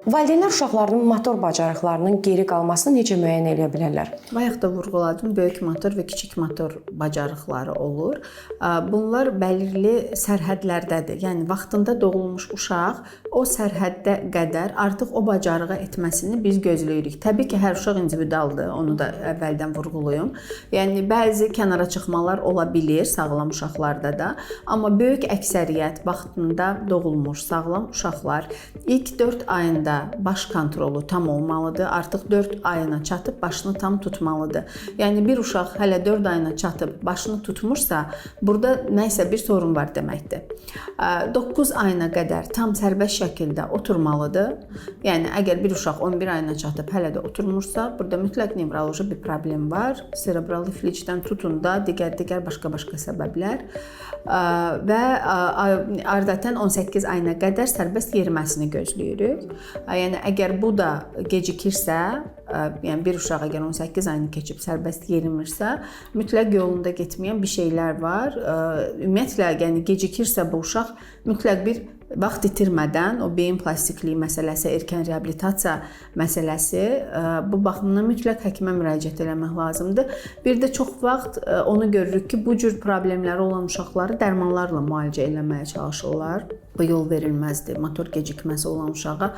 Valideynlər uşaqlarının motor bacarıqlarının geri qalmasını necə müəyyən edə bilərlər? Bayaq da vurğuladım, böyük motor və kiçik motor bacarıqları olur. Bunlar bəlirli sərhədlərdədir. Yəni vaxtında doğulmuş uşaq o sərhəddə qədər artıq o bacarığı etməsini biz gözləyirik. Təbii ki, hər uşaq individualdır, onu da əvvəldən vurğulayım. Yəni bəzi kənara çıxmalar ola bilir sağlam uşaqlarda da, amma böyük əksəriyyət vaxtında doğulmuş sağlam uşaqlar ilk 4 ayında baş kontrolu tam olmalıdır. Artıq 4 ayına çatıb başını tam tutmalıdır. Yəni bir uşaq hələ 4 ayına çatıb başını tutmursa, burada nəsə bir sorun var deməkdir. 9 ayına qədər tam sərbəst şəkildə oturmalıdır. Yəni əgər bir uşaq 11 ayına çatıb hələ də oturmursa, burada mütləq nevroloji bir problem var. Serebral iflicdən tutun da digər başqa səbəblər və adətən 18 ayına qədər sərbəst yeriməsini gözləyirik. Yəni əgər bu da gecikirsə, yəni bir uşaq əgər 18 ayını keçib sərbəst yerimirsə, mütləq yolunda getməyən bir şeylər var. Ümumiyyətlə, yəni gecikirsə bu uşaq mütləq bir vaxt itirmədən o beyin plastikliyi məsələsi, erkən reabilitasiya məsələsi, bu baxımdan mütləq həkimə müraciət etmək lazımdır. Bir də çox vaxt onu görürük ki, bu cür problemləri olan uşaqları dərmanlarla müalicə etməyə çalışırlar. Bu yol verilməzdir. Motor gecikməsi olan uşağa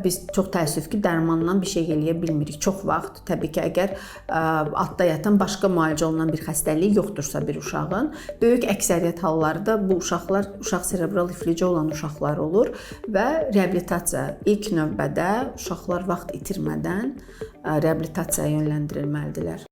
biz çox təəssüf ki, dərmanla bir şey eləyə bilmirik. Çox vaxt, təbii ki, əgər altda yatan başqa müalicə olunan bir xəstəliyi yoxdursa bir uşağın, böyük əksəriyyət hallarda bu uşaqlar uşaq serebral iflici olan uşaqlar olur və reabilitasiya ilk növbədə uşaqlar vaxt itirmədən reabilitasiyaya yönləndirilməlidirlər.